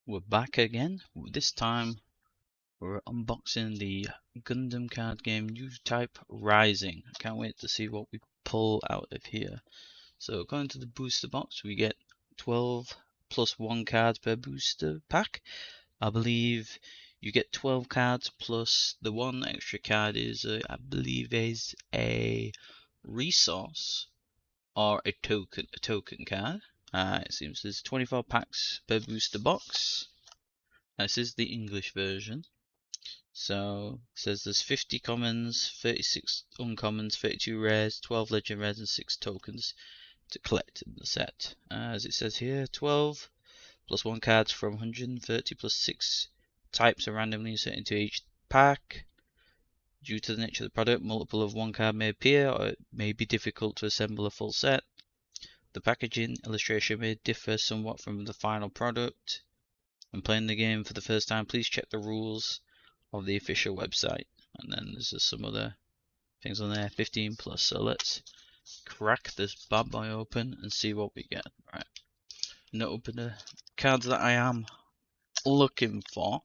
We're back again. This time we're unboxing the Gundam card game New Type Rising. I can't wait to see what we pull out of here. So going to the booster box, we get 12 plus 1 cards per booster pack. I believe you get 12 cards plus the one extra card is I believe is a resource or a token card. It seems there's 24 packs per booster box. This is the English version. So it says there's 50 commons, 36 uncommons, 32 rares, 12 legend rares, and 6 tokens to collect in the set. As it says here, 12 plus 1 cards from 130 plus 6 types are randomly set into each pack. Due to the nature of the product, multiple of 1 card may appear, or it may be difficult to assemble a full set. The packaging illustration may differ somewhat from the final product. When playing the game for the first time, please check the rules of the official website. And then there's just some other things on there, 15 plus. So let's crack this bad boy open and see what we get. Right, now open the cards that I am looking for.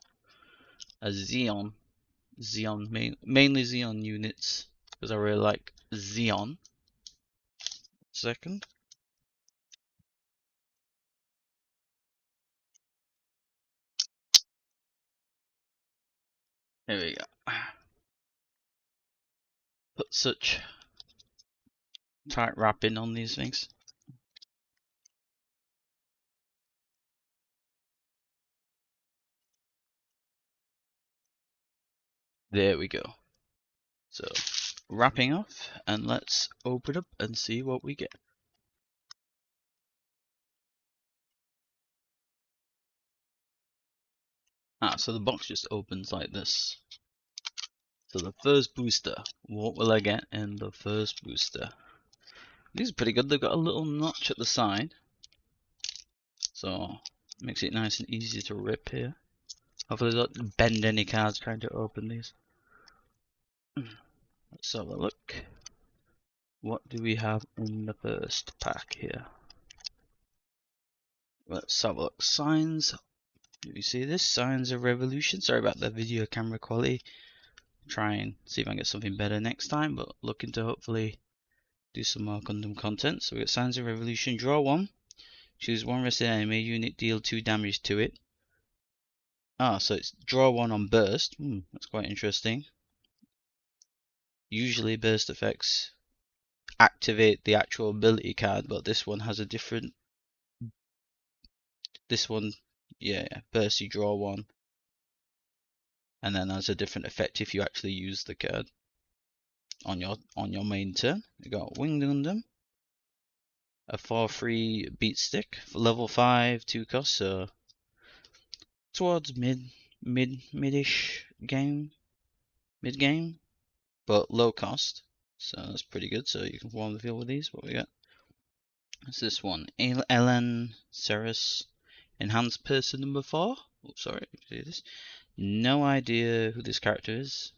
A Xeon, mainly Xeon units, because I really like Xeon. Second. There we go. Put such tight wrapping on these things. There we go. So wrapping off, and let's open up and see what we get. So the box just opens like this. So the first booster, what will I get in the first booster? These are pretty good. They've got a little notch at the side, so makes it nice and easy to rip here. Hopefully they don't bend any cards trying to open these. Let's have a look. What do we have in the first pack here? Let's have a look. Signs. Do you see this? Signs of Revolution. Sorry about the video camera quality. Try and see if I can get something better next time, but looking to hopefully do some more Gundam content. So we got Signs of Revolution. Draw 1. Choose 1 rested enemy unit, deal 2 damage to it. So it's draw 1 on burst. That's quite interesting. Usually burst effects activate the actual ability card, but this one has a different. This one, yeah, burst, you draw 1, and then has a different effect if you actually use the card on your main turn. You got Winged Gundam, a 4/3 beat stick for level 5, 2 cost, so towards mid-ish game, mid-game, but low cost, so that's pretty good. So you can warm the field with these. What we got? It's this one, Ellen Ceres, enhanced person number 4. Oh, sorry, see this. No idea who this character is.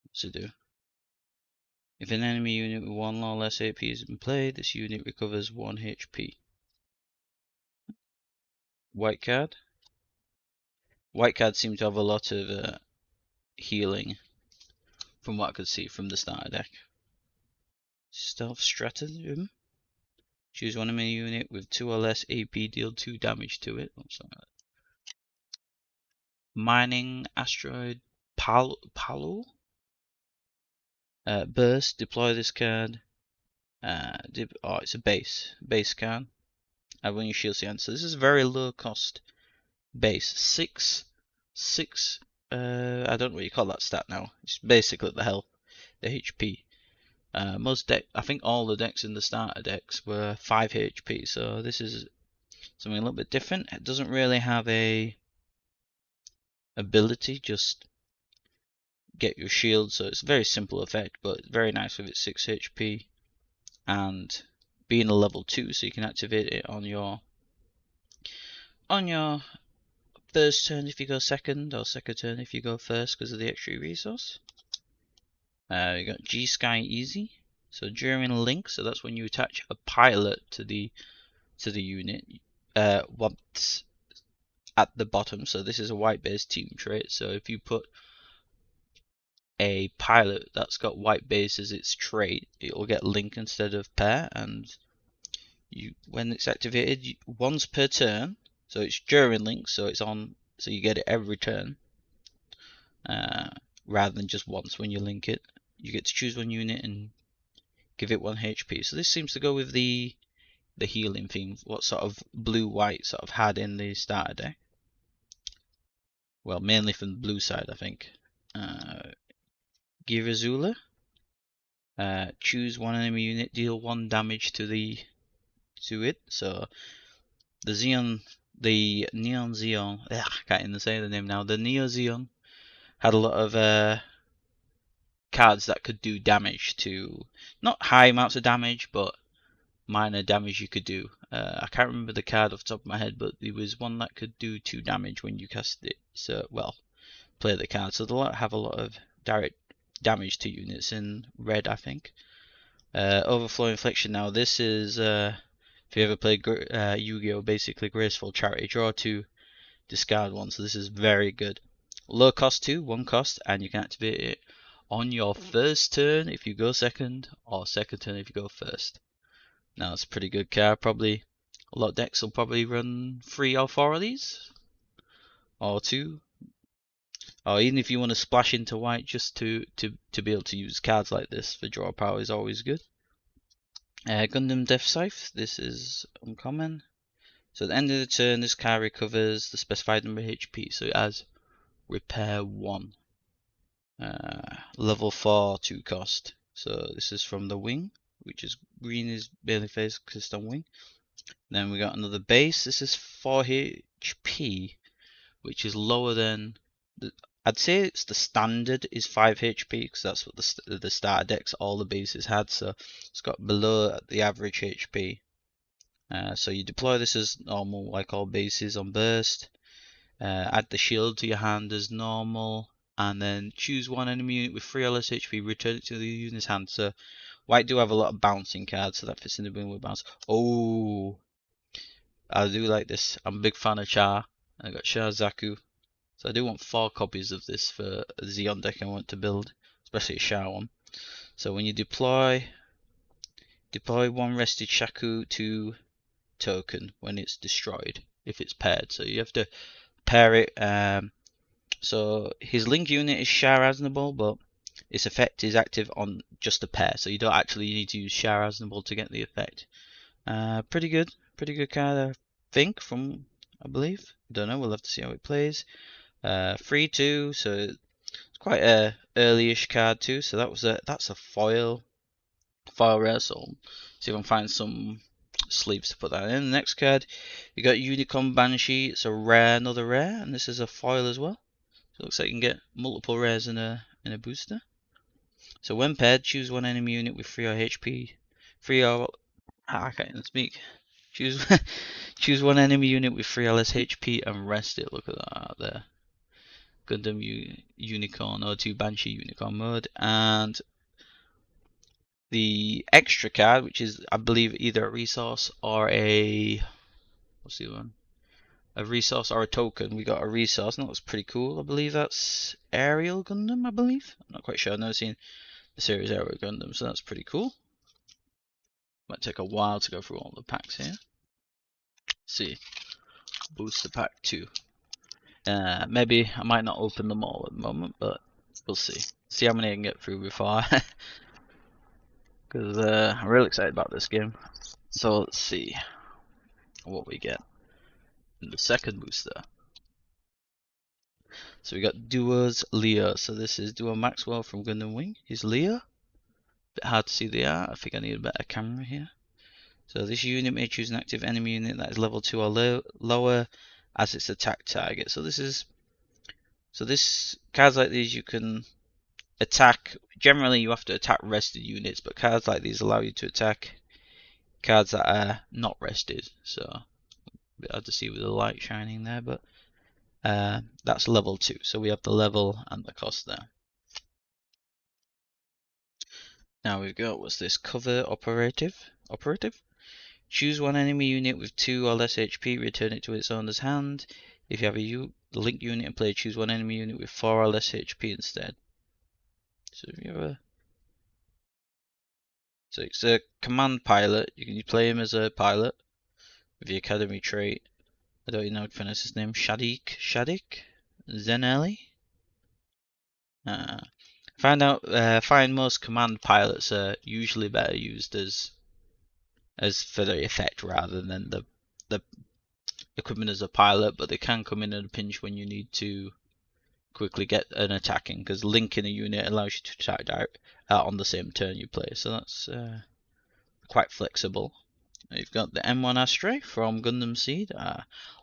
What's it do? If an enemy unit with 1 or less AP is in play, this unit recovers 1 HP. White card. White cards seem to have a lot of healing, from what I could see from the starter deck. Stealth Stratagem. Choose 1 enemy unit with 2 or less AP, deal 2 damage to it. Oh, sorry. Mining Asteroid Palu. Burst. Deploy this card. It's a base card. When your shield scan. So this is a very low cost base. 6. I don't know what you call that stat now. It's basically the health, the HP. I think all the decks in the starter decks were 5 HP, so this is something a little bit different. It doesn't really have a ability, just get your shield, so it's a very simple effect, but very nice with its 6 HP and being a level 2, so you can activate it on your first turn if you go second, or second turn if you go first because of the extra resource. We got G Sky Easy. So during link, so that's when you attach a pilot to the to the unit what's at the bottom. So this is a white base team trait. So if you put a pilot that's got white base as its trait, it'll get link instead of pair, and when it's activated once per turn, so it's during link, so it's on, so you get it every turn, rather than just once when you link it. You get to choose one unit and give it 1 HP. So this seems to go with the healing theme, what sort of blue-white sort of had in the starter deck. Well, mainly from the blue side, I think. Girazula. Choose one enemy unit, deal 1 damage to it. So the Neon Zeon, I can't even say the name now. The Neo Zeon had a lot of cards that could do damage to, not high amounts of damage, but minor damage you could do. I can't remember the card off the top of my head, but there was one that could do 2 damage when you cast it. So, well, play the card. So they have a lot of direct damage to units in red, I think. Overflow Inflection. Now this is, if you ever played Yu-Gi-Oh, basically Graceful Charity. Draw 2, discard 1. So this is very good. Low cost 2, 1 cost, and you can activate it on your first turn if you go second, or second turn if you go first. Now it's a pretty good card. Probably a lot of decks will probably run 3 or 4 of these, or 2, or even if you want to splash into white just to be able to use cards like this for draw power is always good. Gundam Death Scythe. This is uncommon. So at the end of the turn, this card recovers the specified number of HP. So it has repair 1. Level 4, 2 cost. So this is from the wing, which is green is barely phase because on wing. Then we got another base. This is 4 HP, which is lower than I'd say it's the standard is 5 HP because that's what the starter decks all the bases had. So it's got below the average HP. So you deploy this as normal, like all bases on burst. Add the shield to your hand as normal, and then choose one enemy unit with 3 or less HP, return it to the unit's hand. So white do have a lot of bouncing cards, so that fits in the win with bounce. Oh, I do like this. I'm a big fan of Char. I got Char Zaku. So I do want 4 copies of this for a Xeon deck I want to build, especially a Char one. So when you deploy 1 rested Shaku to token when it's destroyed, if it's paired. So you have to pair it. So his link unit is Char Aznable, but its effect is active on just a pair. So you don't actually need to use Char Aznable to get the effect. Pretty good card, I think, I believe. Don't know, we'll have to see how it plays. 3/2, so it's quite a early-ish card too. So that's a foil rare. So see if I can find some sleeves to put that in. The next card, you got Unicorn Banshee. It's a rare, another rare, and this is a foil as well. So it looks like you can get multiple rares in a booster. So when paired, choose one enemy unit with 3 or HP. I can't even speak. Choose one enemy unit with 3 or less HP and rest it. Look at that out there. Gundam Unicorn O2 Banshee Unicorn mode, and the extra card, which is I believe either a resource or a what's the one? A resource or a token. We got a resource, and that looks pretty cool. I believe that's Aerial Gundam. I believe. I'm not quite sure. I've never seen the series Aerial Gundam, so that's pretty cool. Might take a while to go through all the packs here. Let's see, booster pack 2. Maybe I might not open them all at the moment, but we'll see. See how many I can get through before. Because I'm really excited about this game. So let's see what we get in the second booster. So we got Duo's Leo. So this is Duo Maxwell from Gundam Wing. He's Leo. Bit hard to see the art. I think I need a better camera here. So this unit may choose an active enemy unit that is level 2 or lower as its attack target. So this cards like these you can attack. Generally you have to attack rested units, but cards like these allow you to attack cards that are not rested. So a bit hard to see with the light shining there, but that's level 2. So we have the level and the cost there. Now we've got, what's this, cover operative. Choose one enemy unit with 2 or less HP, return it to its owner's hand. If you have a linked unit in play, choose one enemy unit with 4 or less HP instead. So if you have a... So it's a command pilot. You can play him as a pilot with the academy trait. I don't even know how to pronounce his name. Shadik Zenelli. Find most command pilots are usually better used as for the effect rather than the equipment as a pilot, but they can come in at a pinch when you need to quickly get an attacking, because linking a unit allows you to attack on the same turn you play, so that's quite flexible. You've got the M1 Astray from Gundam Seed.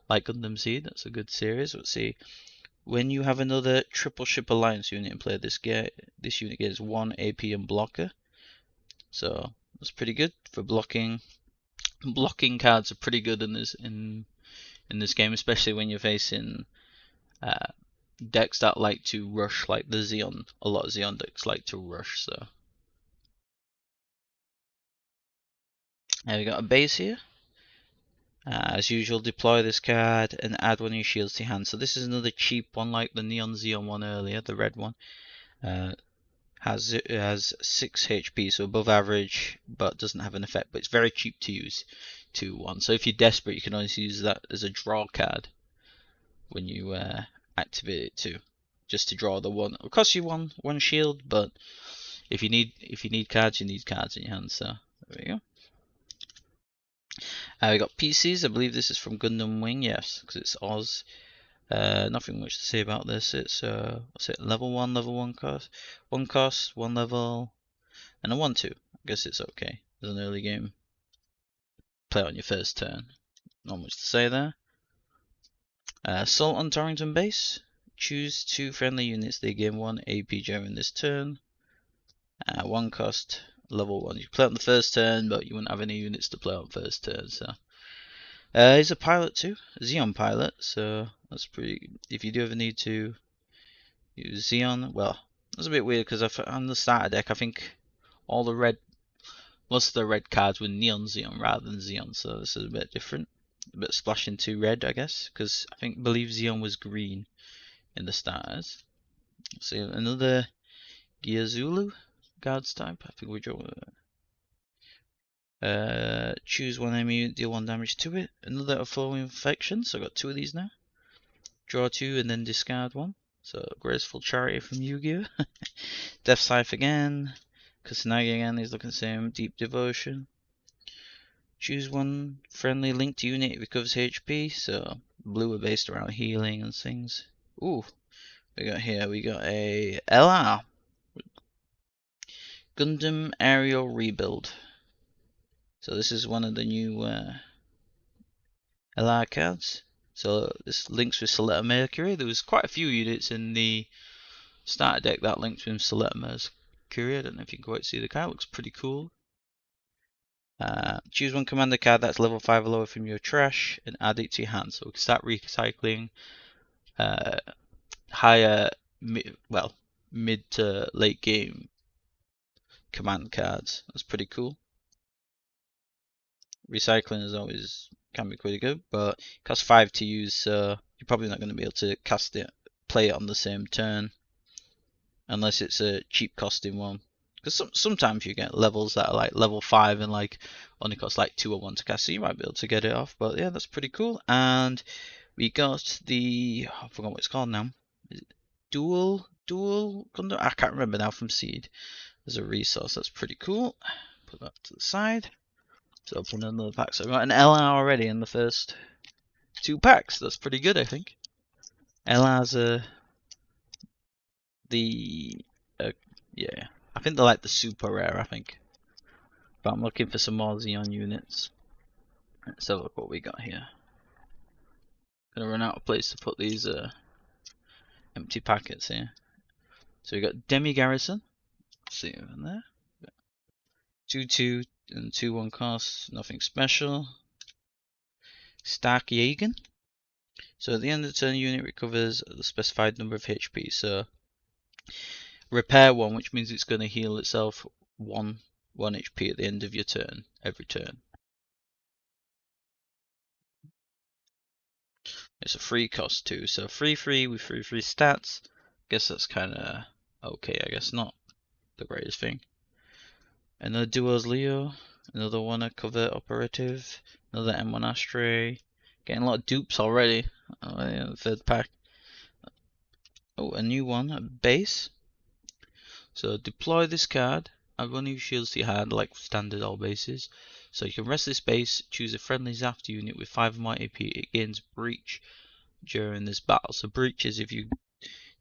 Like Gundam Seed, that's a good series. Let's see. When you have another triple ship alliance unit in play, this unit gets 1 AP and blocker. So that's pretty good for blocking. Blocking cards are pretty good in this game, especially when you're facing decks that like to rush, like the Xeon. A lot of Xeon decks like to rush. So we got a base here. As usual, deploy this card and add one of your shields to your hand. So this is another cheap one, like the Neon Xeon one earlier, the red one. Has 6 HP, so above average, but doesn't have an effect. But it's very cheap to use, 2/1. So if you're desperate, you can always use that as a draw card when you activate it too, just to draw the one. It'll cost you one shield, but if you need cards, you need cards in your hand. So there we go. We got PCs. I believe this is from Gundam Wing. Yes, because it's Oz. Nothing much to say about this. It's what's it? Level 1 cost, 1 level, and a 1/2. I guess it's okay. It's an early game. Play on your first turn. Not much to say there. Assault on Torrington base. Choose 2 friendly units. They gain 1 AP during this turn. 1 cost, level 1. You play on the first turn, but you wouldn't have any units to play on first turn. So he's a pilot too, a Xeon pilot. So that's pretty. If you do ever need to use Xeon, well, that's a bit weird because on the starter deck, I think all the most of the red cards were Neon Xeon rather than Xeon. So this is a bit different. A bit splash into red, I guess, because believe Xeon was green in the starters. So another Gyazulu guards type. I think we draw. Choose one enemy unit, deal 1 damage to it. Another flow infection. So I got 2 of these now. Draw 2 and then discard 1. So Graceful Charity from Yu-Gi-Oh! Death Scythe again. Kusanagi again. He's looking the same. Deep Devotion. Choose one friendly linked unit. It recovers HP. So blue are based around healing and things. Ooh, we got a LR. Gundam Aerial Rebuild. So this is one of the new LR cards. So this links with Soletta Mercury. There was quite a few units in the starter deck that linked with Soletta Mercury. I don't know if you can quite see the card. It looks pretty cool. Choose one commander card that's level 5 or lower from your trash and add it to your hand. So we can start recycling higher, mid to late game command cards. That's pretty cool. Recycling is always can be pretty good, but it costs 5 to use, so you're probably not going to be able to play it on the same turn, unless it's a cheap costing one. Because sometimes you get levels that are like level 5 and like only cost like 2 or 1 to cast, so you might be able to get it off. But yeah, that's pretty cool. And we got the I forgot what it's called now. Is it dual Gundam? I can't remember now from Seed. There's a resource that's pretty cool. Put that to the side. So open another pack. So we got an LR already in the first 2 packs. That's pretty good, I think. LR's yeah, I think they're like the super rare, I think. But I'm looking for some more Xeon units. Let's have a look what we got here. Gonna run out of place to put these empty packets here. So we got Demi Garrison. Let's see over there. 2/2 and 2/1 costs, nothing special. Stark Jagen. So at the end of the turn, the unit recovers the specified number of HP. So repair 1, which means it's going to heal itself 1 HP at the end of your turn, every turn. It's a free cost too, so free with free stats. Guess that's kind of okay. I guess not the greatest thing. Another Duos Leo, another one a Covert Operative, another M1 Astray. Getting a lot of dupes already. Oh, yeah, third pack. Oh, a new one, a base. So deploy this card. Add one of your shields to your hand, like standard all bases. So you can rest this base, choose a friendly Zaft unit with 5 or more AP. It gains breach during this battle. So breach is if you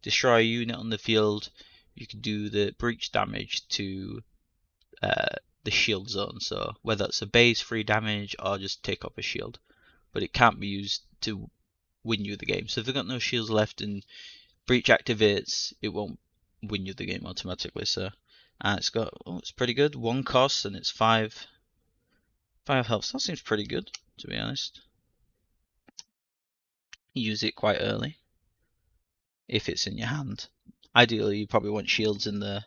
destroy a unit on the field, you can do the breach damage to the shield zone. So whether it's a base, free damage, or just take off a shield. But it can't be used to win you the game. So if they've got no shields left and breach activates, it won't win you the game automatically. So it's got, it's pretty good. 1 cost and it's 5 health. So that seems pretty good, to be honest. Use it quite early if it's in your hand. Ideally, you probably want shields in the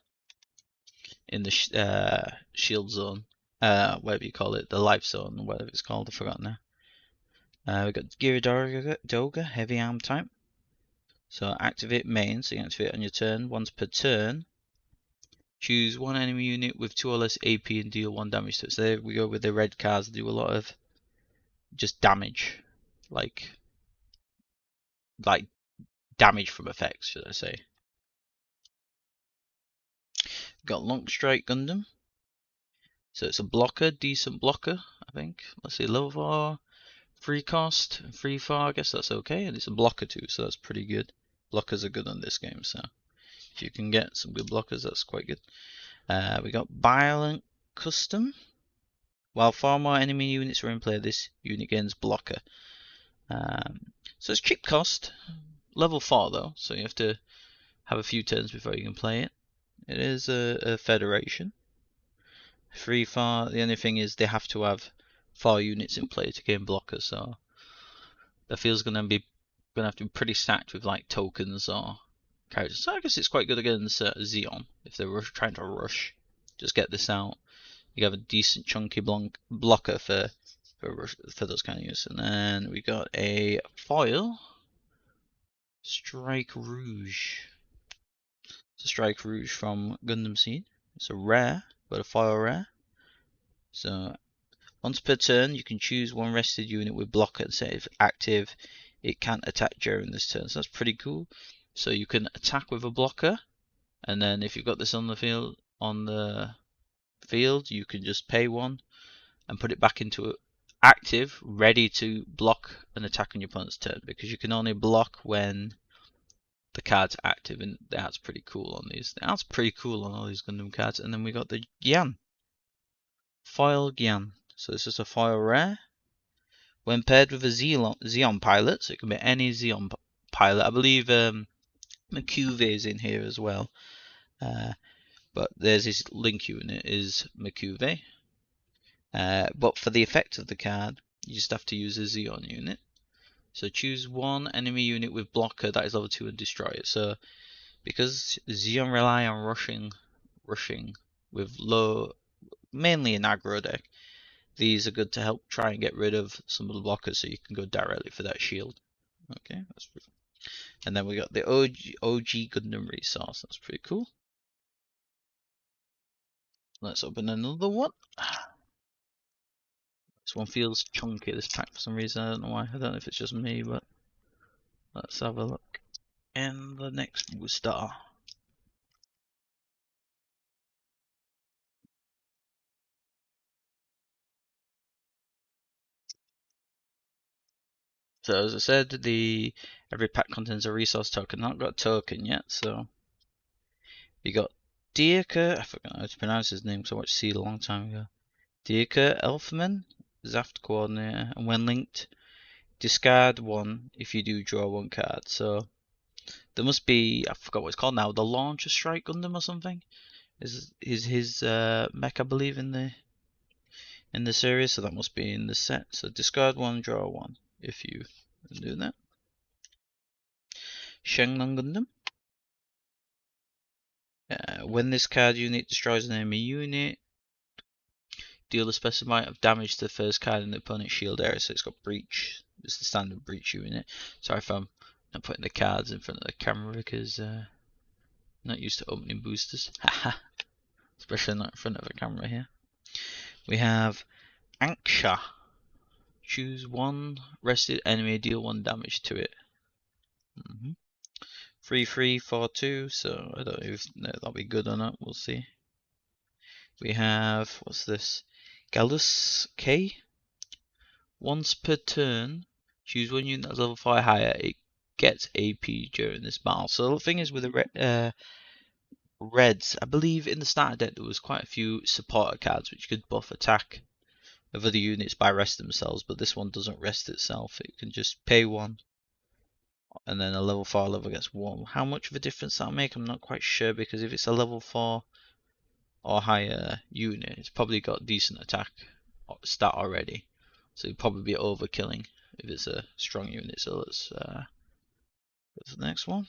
shield zone, whatever you call it, the life zone, whatever it's called. I forgot now. We've got Gyaradoga, heavy arm type. So activate main, so you can activate on your turn once per turn. Choose one enemy unit with 2 or less AP and deal 1 damage to it. So there we go with the red cards, do a lot of just damage, like damage from effects, should I say. Got Long Strike Gundam. So it's a blocker, decent blocker, I think. Let's see, level 4, free cost, free 4, I guess that's okay. And it's a blocker too, so that's pretty good. Blockers are good on this game, so if you can get some good blockers, that's quite good. We got Violent Custom. While 4 more enemy units are in play, this unit gains blocker. So it's cheap cost, level 4 though, so you have to have a few turns before you can play it. It is a Federation. Free 4, the only thing is they have to have 4 units in play to gain blocker, so the field's gonna have to be pretty stacked with like tokens or characters. So I guess it's quite good against Xeon if they're trying to rush. Just get this out. You have a decent chunky blocker for those kind of use. And then we got a foil, Strike Rouge. It's a Strike Rouge from Gundam Seed. It's a rare, but a foil rare. So once per turn, you can choose one rested unit with blocker and set it active. It can't attack during this turn, so that's pretty cool. So you can attack with a blocker, and then if you've got this on the field, you can just pay 1 and put it back into active, ready to block an attack on your opponent's turn, because you can only block when the card's active, and that's pretty cool on these. That's pretty cool on all these Gundam cards. And then we got the Gyan. Foil Gyan. So this is a foil rare. When paired with a Xeon pilot, so it can be any Xeon pilot. I believe Makuve is in here as well. But there's his link unit is Makuve. But for the effect of the card, you just have to use a Xeon unit. So choose one enemy unit with blocker that is level 2 and destroy it. So because Xeon rely on rushing with low, mainly an aggro deck, these are good to help try and get rid of some of the blockers so you can go directly for that shield. Okay, that's pretty cool. And then we got the OG Gundam resource. That's pretty cool. Let's open another one. This one feels chunky, this pack, for some reason. I don't know why. I don't know if it's just me, but let's have a look. And the next star. So as I said, every pack contains a resource token. Not got a token yet, so you got Dirka. I forgot how to pronounce his name, so I watched Seed a long time ago. Dirka Elfman, Zaft coordinator, and when linked, discard 1 if you do draw 1 card. So there must be, I forgot what it's called now, the Launcher Strike Gundam or something. Is his mech, I believe, in the series, so that must be in the set. So discard 1, draw 1 if you do that. Shenlong Gundam. When this card unit destroys an enemy unit, deal a specified amount of damage to the first card in the opponent's shield area. So it's got breach Just the standard breach unit. Sorry if I'm not putting the cards in front of the camera because I'm not used to opening boosters. Haha. Especially not in front of a camera here. We have Anksha. Choose one rested enemy, deal 1 damage to it. 3-3-4-2, so I don't know if that'll be good or not, we'll see. We have, what's this? Gallus K. Once per turn, choose one unit that's level 5 higher, it gets AP during this battle. So the thing is with the Reds, I believe in the starter deck there was quite a few supporter cards which could buff attack of other units by rest themselves, but this one doesn't rest itself. It can just pay 1, and then a level 4 level gets 1. How much of a difference that'll make, I'm not quite sure, because if it's a level 4 or higher unit, it's probably got decent attack stat already, so it'd probably be overkilling if it's a strong unit. So let's go to the next one.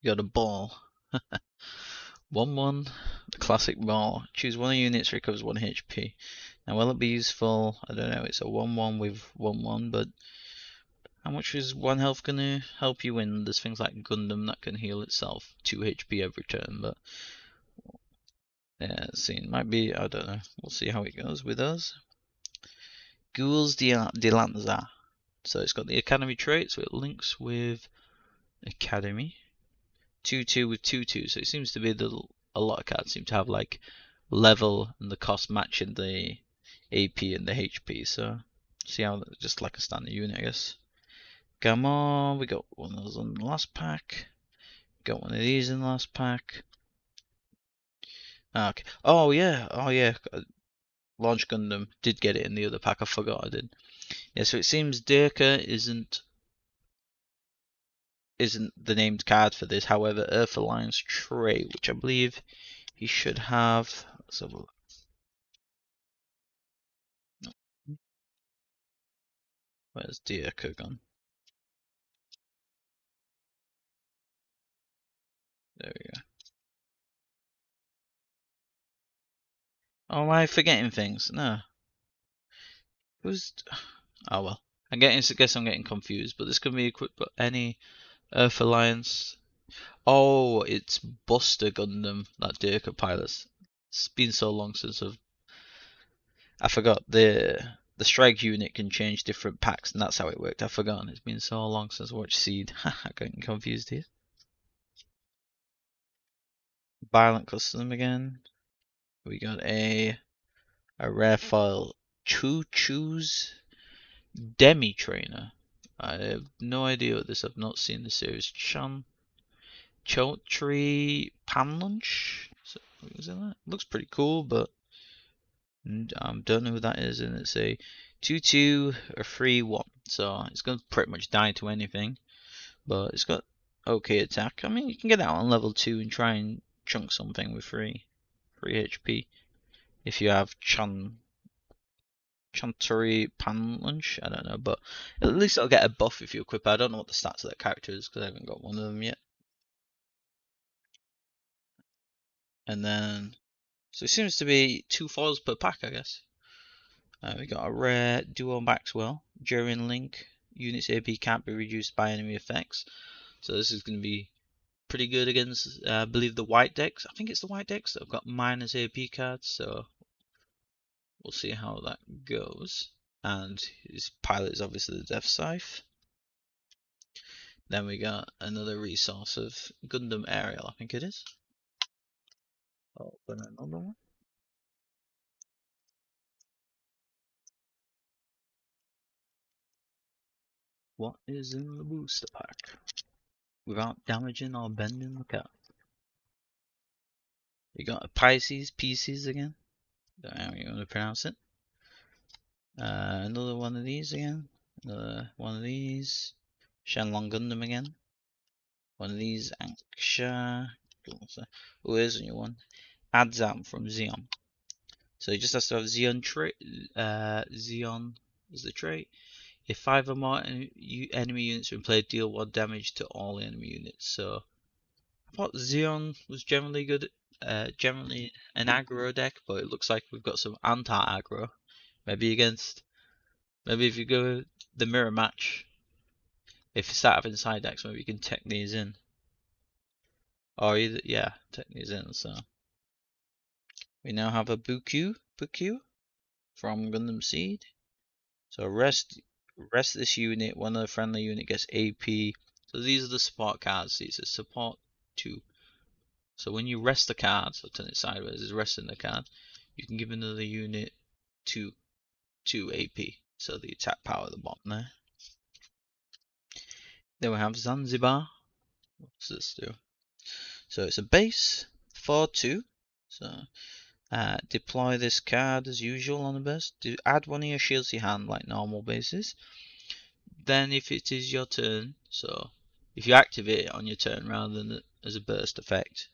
You got a ball. 1-1, the classic ball. Choose one of your units, recovers 1 HP. Now, will it be useful? I don't know. It's a 1-1 with 1-1, but how much is 1 health going to help you win? There's things like Gundam that can heal itself 2 HP every turn, but yeah, see, it might be, I don't know. We'll see how it goes with us. Ghouls de Lanza. So it's got the Academy trait, so it links with Academy. 2-2 with 2-2, so it seems to be that a lot of cards seem to have like level and the cost matching the AP and the HP, so see how, just like a standard unit, I guess. Come on, we got one of those in the last pack. Got one of these in the last pack. Okay. Oh yeah. Launch Gundam did get it in the other pack. I forgot I did. Yeah. So it seems Dirka isn't the named card for this. However, Earth Alliance trait, which I believe he should have. Let's have a look. Where's Dirka gone? There we go. Oh, am I forgetting things? No. Who's? Oh well. I guess I'm getting confused. But this can be equipped by any Earth Alliance. Oh, it's Buster Gundam that Dirka pilots. It's been so long since I forgot the strike unit can change different packs, and that's how it worked. I've forgotten. It's been so long since I watched Seed. I'm getting confused here. Violent Custom again. We got a rare file. Choo-Choo's Demi Trainer. I have no idea what this. I've not seen the series. Chotri Panlunch. So, is that? Looks pretty cool, but don't know who that is. And it's a 2-2 or 3-1. So it's going to pretty much die to anything. But it's got okay attack. I mean, you can get out on level 2 and try and chunk something with 3 HP. If you have Chanturi Panlunch, I don't know, but at least it'll get a buff if you equip it. I don't know what the stats of that character is because I haven't got one of them yet. And then, so it seems to be 2 foils per pack, I guess. We got a rare Duo Maxwell. During Link, units AP can't be reduced by enemy effects. So this is going to be pretty good against, I believe, the white decks. I think it's the white decks that have got minus AP cards, so we'll see how that goes. And his pilot is obviously the Death Scythe. Then we got another resource of Gundam Aerial, I think it is. Open another one. What is in the booster pack? Without damaging or bending the card. We got a Pisces again. Don't know how you want to pronounce it. Another one of these again. Another one of these. Shenlong Gundam again. One of these. Anksha. Oh, here's a new one. Adzam from Xeon. So he just has to have Xeon trait. Xeon is the trait. If 5 or more enemy units are in play, deal 1 damage to all enemy units. So I thought Xeon was generally good, generally an aggro deck, but it looks like we've got some anti-aggro. Maybe against Maybe if you go the mirror match, if you start having side decks, maybe you can tech these in. Or either, yeah, tech these in. So we now have a Buku from Gundam Seed. So rest this unit. One of the friendly unit gets AP. So these are the support cards. These are support 2. So when you rest the card, so turn it sideways, is resting the card, you can give another unit 2 AP. So the attack power at the bottom there. Then we have Zanzibar. What's this do? So it's a base 4/2. So deploy this card as usual on the base. Add one of your shields to your hand like normal bases. Then if it is your turn, so if you activate it on your turn rather than as a burst effect,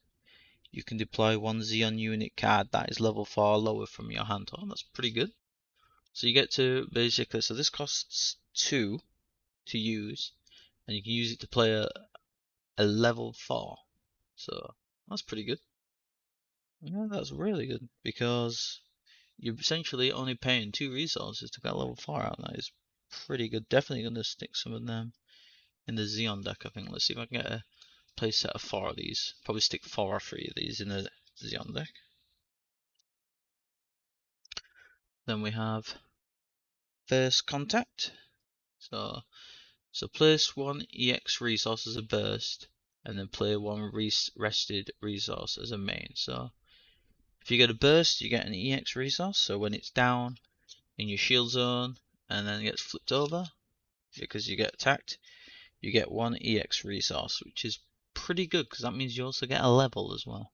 you can deploy one Xeon unit card that is level 4 or lower from your hand. Oh, that's pretty good. So you get to basically, so this costs 2 to use, and you can use it to play a level 4. So that's pretty good. Yeah, that's really good because you're essentially only paying 2 resources to get level 4 out. That is pretty good. Definitely going to stick some of them in the Xeon deck, I think. Let's see if I can get a play set of 4 of these. Probably stick 4 or 3 of these in the Xeon deck. Then we have First Contact. So place 1 EX resource as a burst, and then play 1 rested resource as a main. So if you get a burst, you get an EX resource. So when it's down in your shield zone, and then it gets flipped over because you get attacked, you get 1 EX resource, which is pretty good because that means you also get a level as well.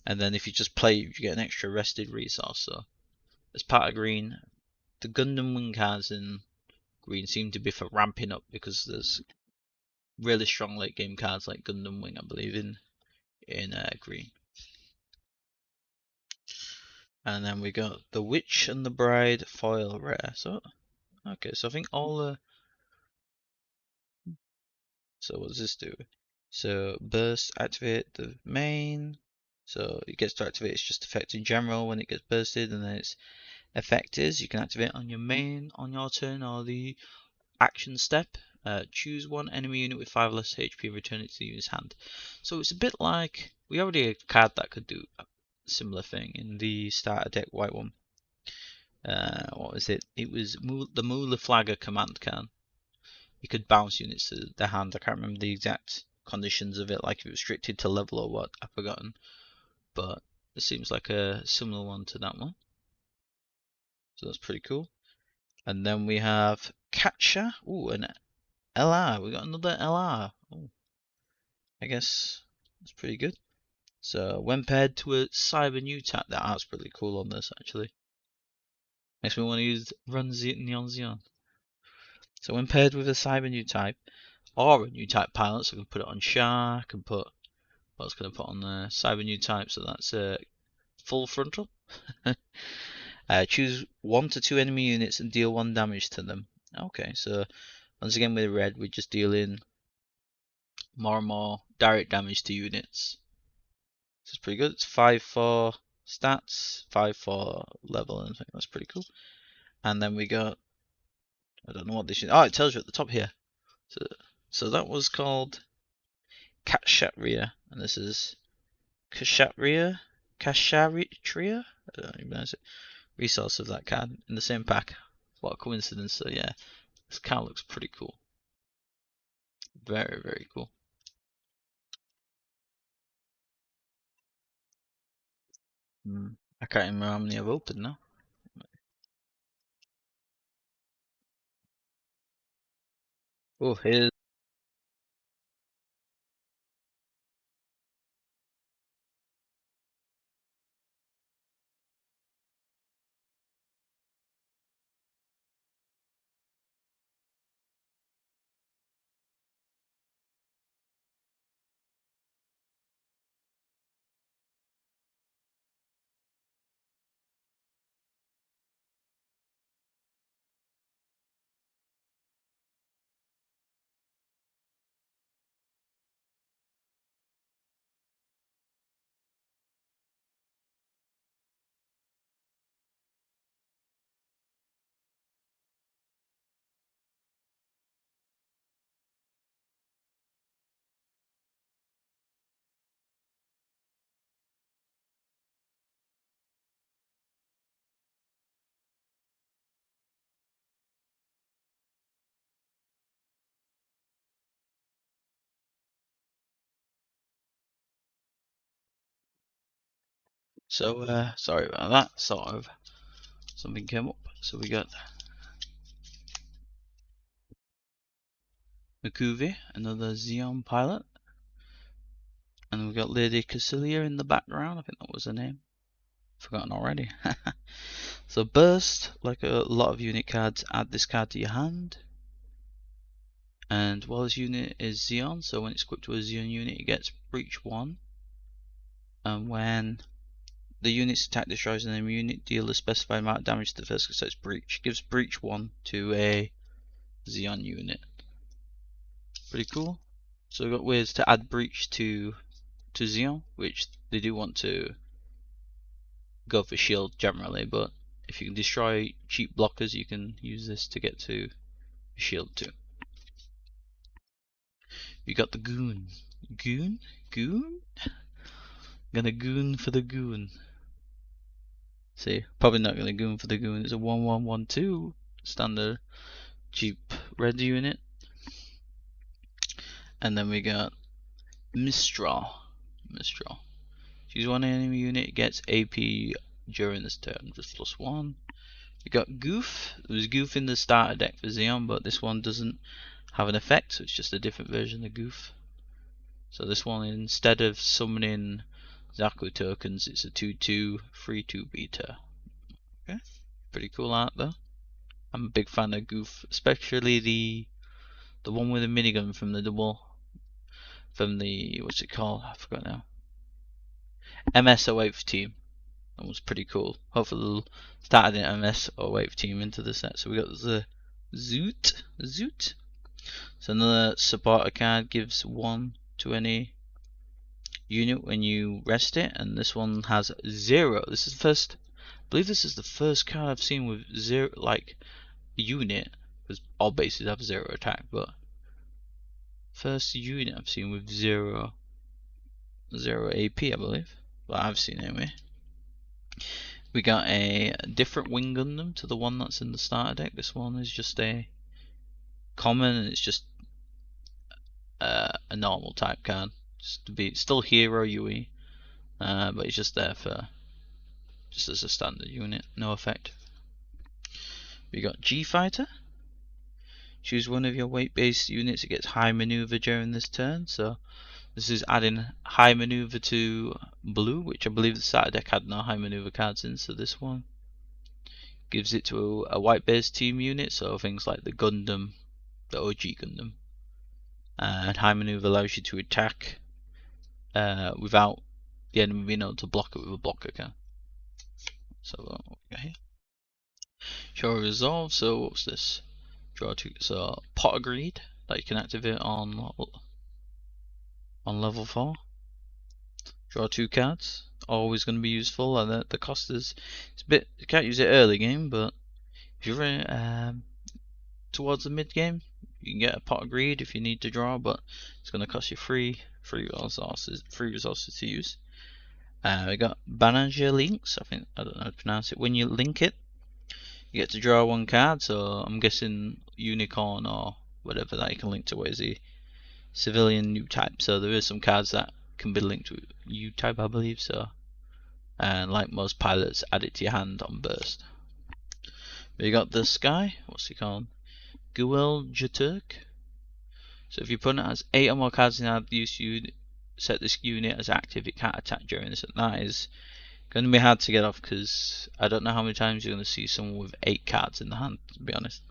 And then if you just play, you get an extra rested resource. So as part of green, the Gundam wing cards in green seem to be for ramping up because there's really strong late game cards like Gundam Wing, I believe, in green. And then we got the Witch and the Bride foil rare. So okay, so I think all the. So what does this do? So burst, activate the main. So it gets to activate its just effect in general when it gets bursted, and then its effect is you can activate on your main on your turn or the action step. Choose one enemy unit with 5 less HP and return it to the unit's hand. So it's a bit like we already had a card that could do a similar thing in the starter deck white one. What was it? It was the Moolah Flagger command card. You could bounce units to the hand. I can't remember the exact conditions of it, like if it was restricted to level or what, I've forgotten. But it seems like a similar one to that one. So that's pretty cool. And then we have Katcha. Ooh, an LR. We got another LR. Ooh, I guess that's pretty good. So when paired to a Cyber New Type, that art's pretty cool on this actually. Makes me want to use Run Neon Xeon. So when paired with a Cyber New Type or a New Type pilot, so I can put it on Char, I can put what else can I put on there? Cyber New Type, so that's full frontal. Choose 1 to 2 enemy units and deal 1 damage to them. Okay, so once again with red, we're just dealing more and more direct damage to units. So it's pretty good. It's 5/4 stats, 5/4 level, and I think that's pretty cool. And then we got, I don't know what this is. Oh, it tells you at the top here. So that was called Kshatriya, and this is Kshatriya? Kshatriya? I don't even know it. Resource of that card in the same pack. What a coincidence. So yeah, this card looks pretty cool. Very, very cool. I can't remember how many I've opened now. Oh, here's So sorry about that. Sort of something came up. So we got Makuvi, another Xeon pilot, and we got Lady Cassilia in the background. I think that was her name. Forgotten already. So burst, like a lot of unit cards, add this card to your hand. And while this unit is Xeon, so when it's equipped to a Xeon unit, it gets Breach 1. And when the unit's attack destroys an enemy unit, deal a specified amount of damage to the first, so it's Breach. Gives Breach 1 to a Xeon unit. Pretty cool. So we've got ways to add Breach to Xeon, which they do want to go for shield generally, but if you can destroy cheap blockers, you can use this to get to shield too. We got the goon. Goon? Goon? Gonna goon for the goon. See, probably not gonna goon for the goon. It's a 1112 standard cheap red unit. And then we got Mistral. Choose one enemy unit, gets AP during this turn, just +1. We got Goof. There was Goof in the starter deck for Xeon, but this one doesn't have an effect, so it's just a different version of Goof. So this one, instead of summoning Zaku tokens, it's a 2/2 3/2 beta. Okay, pretty cool art though. I'm a big fan of Goof, especially the one with the minigun from the what's it called? I forgot now. MS08 team. That was pretty cool. Hopefully they'll start adding MS08 team into the set. So we got the Zoot. So another supporter card, gives 1 to any unit when you rest it, and this one has 0. This is the first, I believe this is the first card I've seen with 0, like unit, because all bases have 0 attack, but first unit I've seen with 0 AP, I believe. But I've seen anyway. We got a different Wing Gundam to the one that's in the starter deck. This one is just a common, and it's just a normal type card, just to be still hero UE, but it's just there for just as a standard unit, no effect. We got G Fighter. Choose one of your weight-based units. It gets high maneuver during this turn. So this is adding high maneuver to blue, which I believe the starter deck had no high maneuver cards in. So this one gives it to a white-based team unit. So things like the Gundam, the OG Gundam. And high maneuver allows you to attack without the enemy being able to block it with a blocker can. So what we got here? Show resolve. So what's this? Draw 2. So Pot of Greed that you can activate on level 4. Draw 2 cards. Always going to be useful, and the cost is it's a bit. You can't use it early game, but if you're towards the mid game, you can get a Pot of Greed if you need to draw, but it's going to cost you free resources to use. We got Banager Links. I don't know how to pronounce it. When you link it, you get to draw 1 card. So I'm guessing Unicorn or whatever that you can link to is a civilian new type. So there is some cards that can be linked to U type, I believe. So, and like most pilots, add it to your hand on burst. We got this guy. What's he called? Guel Jaturk. So if your opponent has 8 or more cards in hand, you set this unit as active. It can't attack during this. And that is going to be hard to get off, because I don't know how many times you're going to see someone with 8 cards in the hand, to be honest.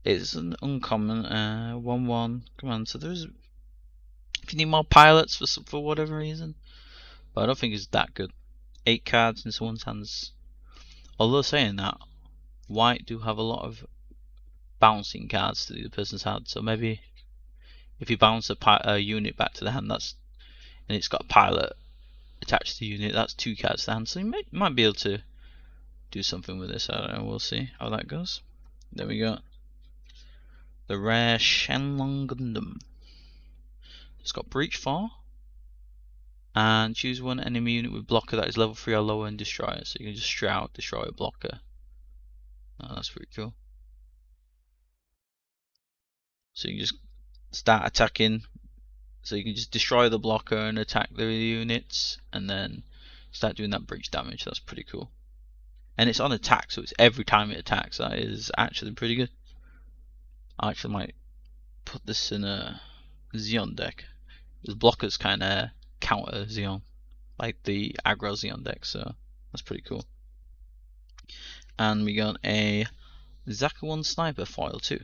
It's an uncommon 1/1 command. So there's, if you need more pilots for whatever reason, but I don't think it's that good. 8 cards in someone's hands. Although saying that, white do have a lot of bouncing cards to the other person's hand. So maybe if you bounce a unit back to the hand, and it's got a pilot attached to the unit, that's 2 cards to the hand. So you might be able to do something with this. I don't know. We'll see how that goes. Then we got the rare Shenlong Gundam. It's got Breach 4. And choose one enemy unit with blocker that is level 3 or lower and destroy it. So you can just straight out destroy a blocker. Oh, that's pretty cool. So you just start attacking So you can just destroy the blocker and attack the units, and then start doing that breach damage. That's pretty cool. And it's on attack, so it's every time it attacks. That is actually pretty good. I actually might put this in a Xeon deck. Because blockers kind of counter Xeon, like the aggro Xeon deck, so that's pretty cool. And we got a Zaku 1 sniper foil too.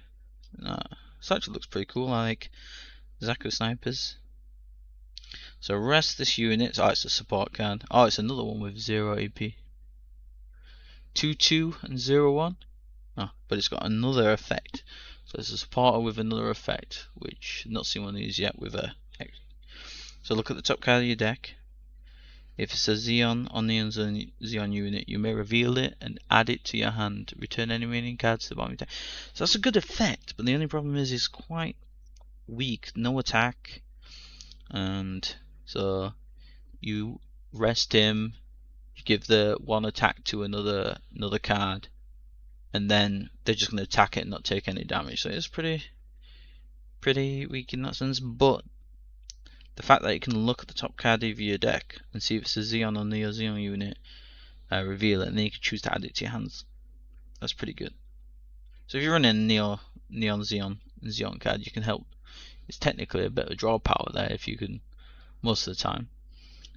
This actually looks pretty cool. I like Zaku snipers. So rest this unit. Oh, it's a support card. Oh, it's another one with 0 AP. 2/2 and 0/1. Oh, but it's got another effect. So it's a supporter with another effect, which I've not seen one of these yet with a. So look at the top card of your deck. If it says Xeon on the Xeon unit, you may reveal it and add it to your hand. Return any remaining cards to the bottom of your deck. So that's a good effect, but the only problem is it's quite weak. No attack. And so you rest him, you give the one attack to another card, and then they're just going to attack it and not take any damage. So it's pretty weak in that sense, but the fact that you can look at the top card of your deck and see if it's a Xeon or Neo Xeon unit, reveal it, and then you can choose to add it to your hands. That's pretty good. So if you're running Neon Xeon and Xeon card, you can help. It's technically a bit of draw power there if you can, most of the time.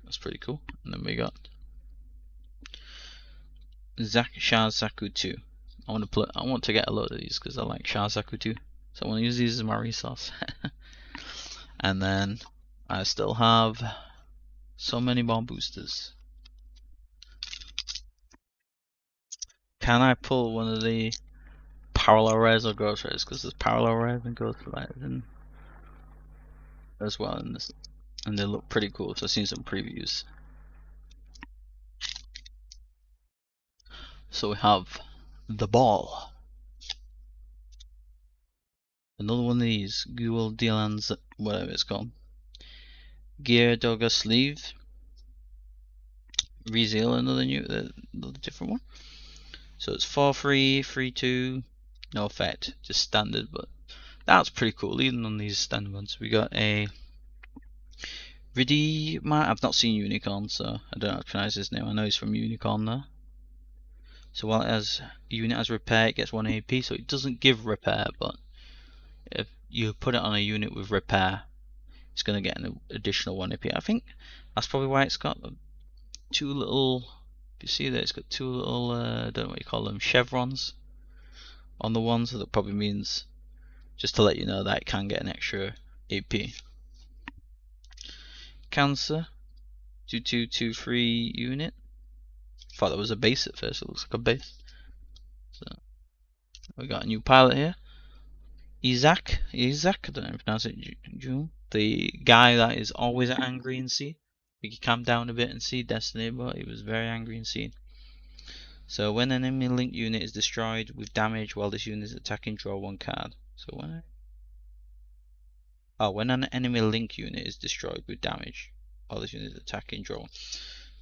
That's pretty cool. And then we got Shah Zaku 2. I want to get a load of these because I like Shah Zaku 2. So I want to use these as my resource. And then I still have so many more boosters. Can I pull one of the parallel rares or ghost rares? Because there's parallel rares and ghost rares as well in this, and they look pretty cool. So I've seen some previews. So we have the ball. Another one of these Google Dylan's, whatever it's called. Gear Dogger Sleeve. Rezeal, another different one. So it's 4/3, 3/2, no effect, just standard, but that's pretty cool. Even on these standard ones, we got a Riddy. I've not seen Unicorn, so I don't know how to pronounce his name. I know he's from Unicorn though. So while it has unit as repair, it gets 1 AP, so it doesn't give repair, but if you put it on a unit with repair, it's going to get an additional 1 AP. I think that's probably why it's got two little, if you see that, it's got two little, I don't know what you call them, chevrons on the one, so that probably means just to let you know that it can get an extra AP. Cancer, 2/2/2/3 unit. Thought that was a base at first, it looks like a base. So we got a new pilot here. Isaac, I don't know how to pronounce it, the guy that is always angry in sea. We could calm down a bit and see Destiny, but he was very angry in sea. So when an enemy link unit is destroyed with damage while this unit is attacking, draw 1 card. So when an enemy link unit is destroyed with damage while this unit is attacking, draw 1.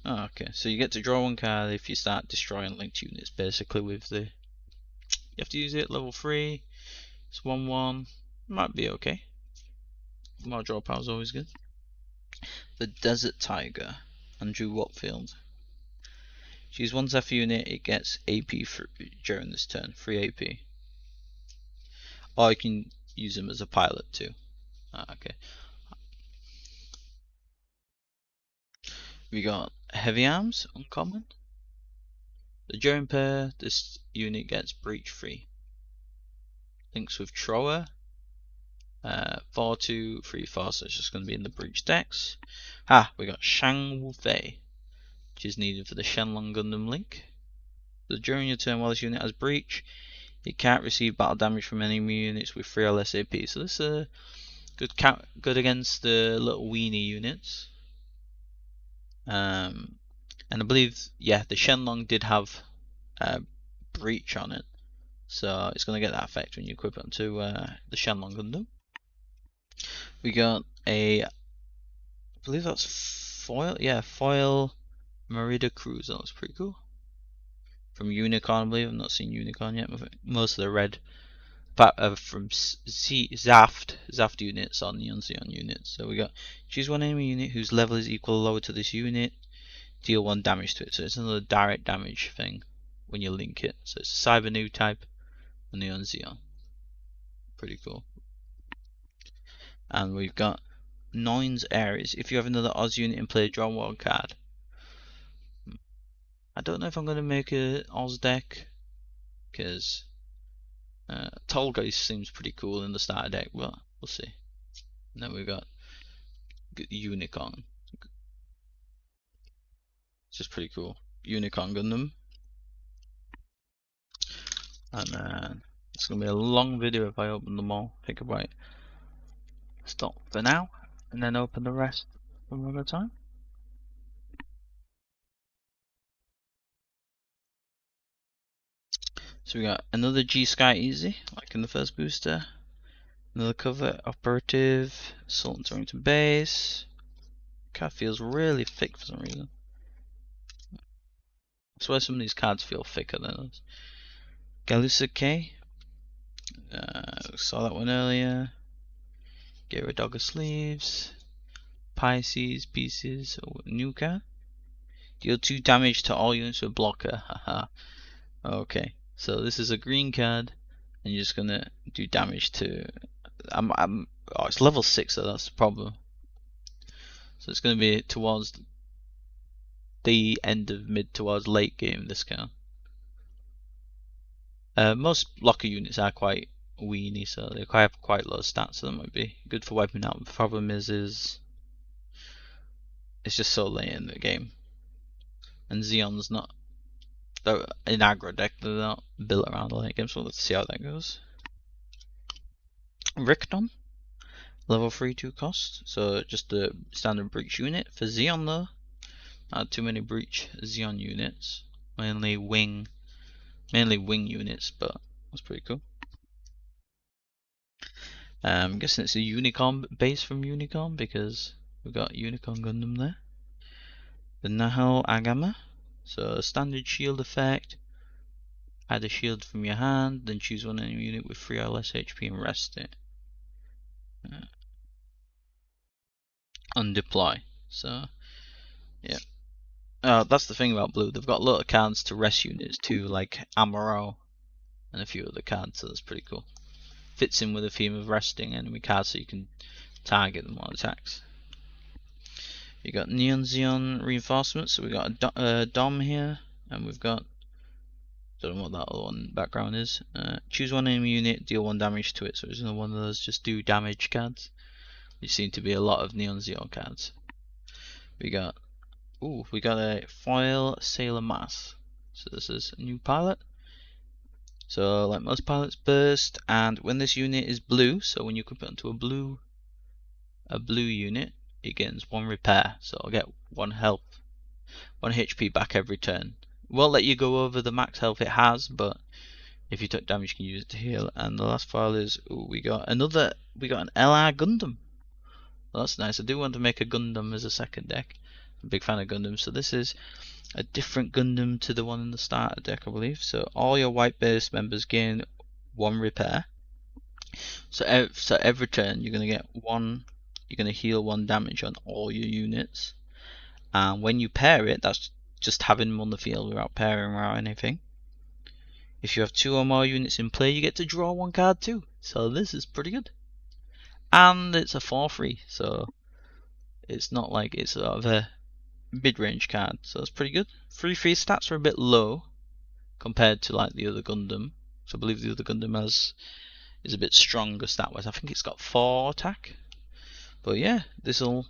Oh, okay, so you get to draw 1 card if you start destroying linked units, basically with the. You have to use it level 3. It's 1/1. Might be okay. More draw power is always good. The Desert Tiger, Andrew Watfield. Choose 1 Zephyr unit, it gets AP during this turn, 3 AP. Or you can use him as a pilot too. Okay. We got Heavy Arms, uncommon. The during pair, this unit gets breach free. Links with Trower. 4/2, 3/4, so it's just going to be in the breach decks. We got Shang Wu Fei, which is needed for the Shenlong Gundam link. So during your turn while this unit has breach, it can't receive battle damage from enemy units with 3 or less AP. So this is good against the little weenie units. And I believe, yeah, the Shenlong did have breach on it, so it's going to get that effect when you equip it onto the Shenlong Gundam. We got I believe that's foil, yeah, foil Merida Cruiser. That looks pretty cool. From Unicorn, I believe. I've not seen Unicorn yet. Most of the red from Zaft units on Neon Xeon units. So we got choose one enemy unit whose level is equal or lower to this unit, deal 1 damage to it. So it's another direct damage thing when you link it. So it's a Cyber New type and Neon Xeon. Pretty cool. And we've got Nine's Ares. If you have another Oz unit in play, draw 1 card. I don't know if I'm going to make a Oz deck, because Tolga seems pretty cool in the starter deck, but we'll see. And then we've got Unicorn. It's just pretty cool. Unicorn Gundam. And then it's going to be a long video if I open them all. I think I might stop for now and then open the rest some other time. So we got another G Sky Easy, like in the first booster. Another cover operative, Assault and Torrington Base. Card feels really thick for some reason. I swear some of these cards feel thicker than others. Galusa K. Saw that one earlier. Dogger Sleeves. Pisces Pieces. Oh, new card. Deal 2 damage to all units with blocker. Haha. Okay, so this is a green card, and you're just gonna do damage to. Oh, it's level 6, so that's the problem. So it's gonna be towards the end of mid towards late game. This card. Most blocker units are quite weenie, so they have quite low stats, so that might be good for wiping out. The problem is it's just so late in the game, and Xeon's not in aggro deck. They're not built around the late game, so let's see how that goes. Ricton, level 3/2 cost, so just the standard breach unit. For Xeon though, not too many breach Xeon units, mainly wing units, but that's pretty cool. I'm guessing it's a Unicorn base from Unicorn because we've got Unicorn Gundam there. The Nahal Agama, so a standard shield effect. Add a shield from your hand, then choose one enemy unit with 3 or less HP and rest it. Undeploy. So yeah. That's the thing about blue. They've got a lot of cards to rest units too, like Amaro and a few other cards, so that's pretty cool. Fits in with the theme of resting enemy cards, so you can target them on attacks. You got Neon Xeon reinforcements, so we got a Dom here, and we've got, don't know what that other one background is. Choose one enemy unit, deal 1 damage to it, so it's another one of those just do damage cards. There seem to be a lot of Neon Xeon cards. We got a foil Sailor Mass. So this is a new pilot. So like most pilots, burst, and when this unit is blue, so when you equip it onto a blue unit, it gains 1 repair. So I'll get 1 health, 1 HP back every turn. It won't let you go over the max health it has, but if you took damage, you can use it to heal. And the last file is we got an LR Gundam. Well, that's nice. I do want to make a Gundam as a second deck. I'm a big fan of Gundam, so this is a different Gundam to the one in the starter deck, I believe. So all your white base members gain 1 repair. So every turn you're gonna get 1. You're gonna heal 1 damage on all your units. And when you pair it, that's just having them on the field without pairing or anything. If you have 2 or more units in play, you get to draw 1 card too. So this is pretty good. And it's a 4/3, so it's not like it's sort of a mid-range card, so it's pretty good. 3/3 stats are a bit low compared to like the other Gundam. So I believe the other Gundam is a bit stronger stat-wise. I think it's got 4 attack. But yeah, this will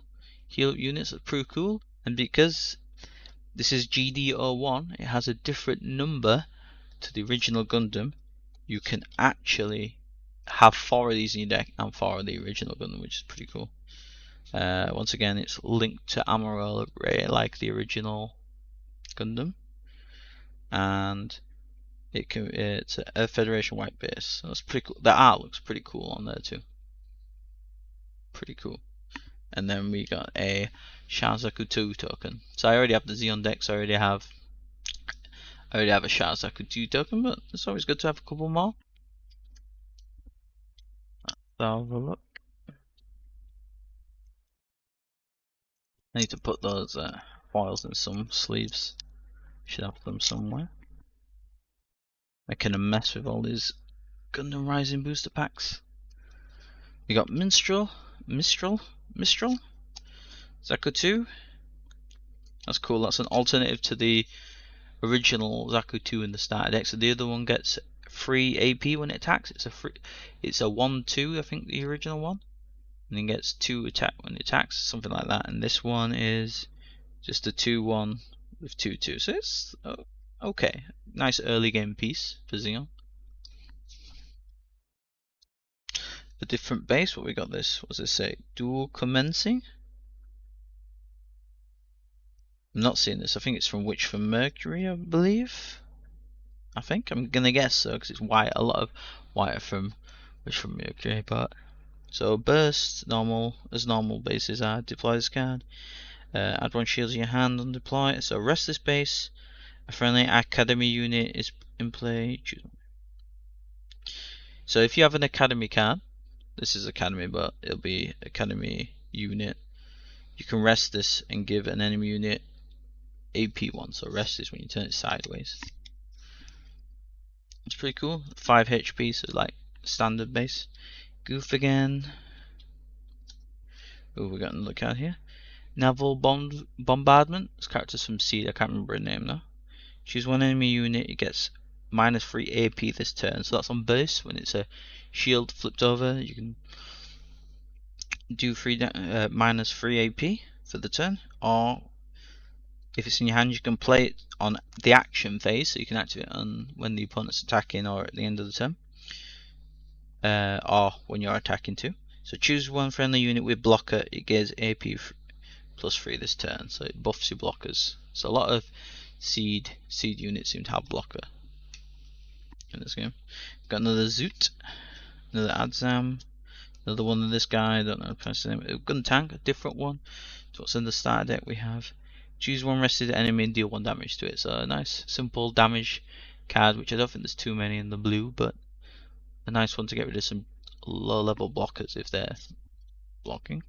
heal up units. That's pretty cool. And because this is GD01, it has a different number to the original Gundam. You can actually have 4 of these in your deck and 4 of the original Gundam, which is pretty cool. Once again, it's linked to Amaro like the original Gundam, and it's a Federation white base. So that's pretty cool. The art looks pretty cool on there too. Pretty cool. And then we got a Shazaku 2 token. So I already have the Xeon deck, so I already have a Shazaku 2 token, but it's always good to have a couple more. Have a look. I need to put those files in some sleeves. Should have them somewhere. Making a mess with all these Gundam Rising booster packs. We got Mistral, Zaku 2. That's cool. That's an alternative to the original Zaku 2 in the starter deck. So the other one gets free AP when it attacks. It's a 1/2, I think, the original one, and then gets 2 attack when it attacks, something like that. And this one is just a 2/1 with 2/2. So it's okay. Nice early game piece for Xeon. A different base. What we got this? What does it say? Dual commencing. I'm not seeing this. I think it's from Witch from Mercury, I believe. I think I'm gonna guess so because it's white. A lot of white from Witch from Mercury. But so burst normal as normal bases are. Deploy this card. Add 1 shield to your hand and deploy it. So rest this base. A friendly academy unit is in play. So if you have an academy card, this is academy, but it'll be academy unit. You can rest this and give an enemy unit AP1. So rest is when you turn it sideways. It's pretty cool. 5 HP, so like standard base. Goof again. Oh, we got another card here. Naval Bombardment. It's characters from Seed. I can't remember her name though. Choose one enemy unit. It gets -3 AP this turn. So that's on burst. When it's a shield flipped over, you can do -3 AP for the turn. Or if it's in your hand, you can play it on the action phase. So you can activate it on when the opponent's attacking or at the end of the turn. Or when you're attacking too. So choose one friendly unit with blocker. It gives AP +3 this turn, so it buffs your blockers. So a lot of seed units seem to have blocker in this game. Got another Zoot, another Adzam, another one of this guy. I don't know how to pronounce his name. Gun Tank, a different one. So what's in the starter deck? We have choose one rested enemy and deal 1 damage to it. So a nice simple damage card, which I don't think there's too many in the blue, but a nice one to get rid of some low level blockers if they're blocking.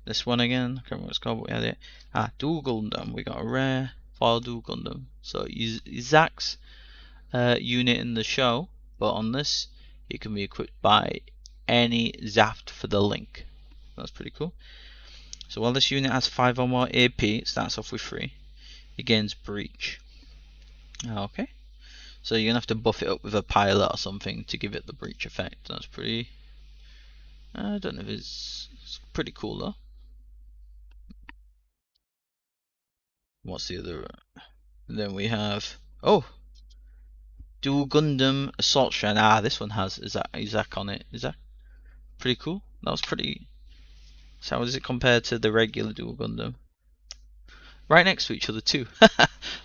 This one again, I can't remember what it's called, but we had it. Dual Gundam. We got a rare foil Dual Gundam. So Zack's unit in the show, but on this, it can be equipped by any Zaft for the link. That's pretty cool. So while this unit has 5 or more AP, it starts off with 3. It gains Breach. Okay. So you're gonna have to buff it up with a pilot or something to give it the breach effect. That's pretty. I don't know if it's pretty cool though. What's the other? Then we have Dual Gundam Assault Strand. This one has Isaac on it. Is that pretty cool? That was pretty. So how does it compare to the regular Dual Gundam? Right next to each other too.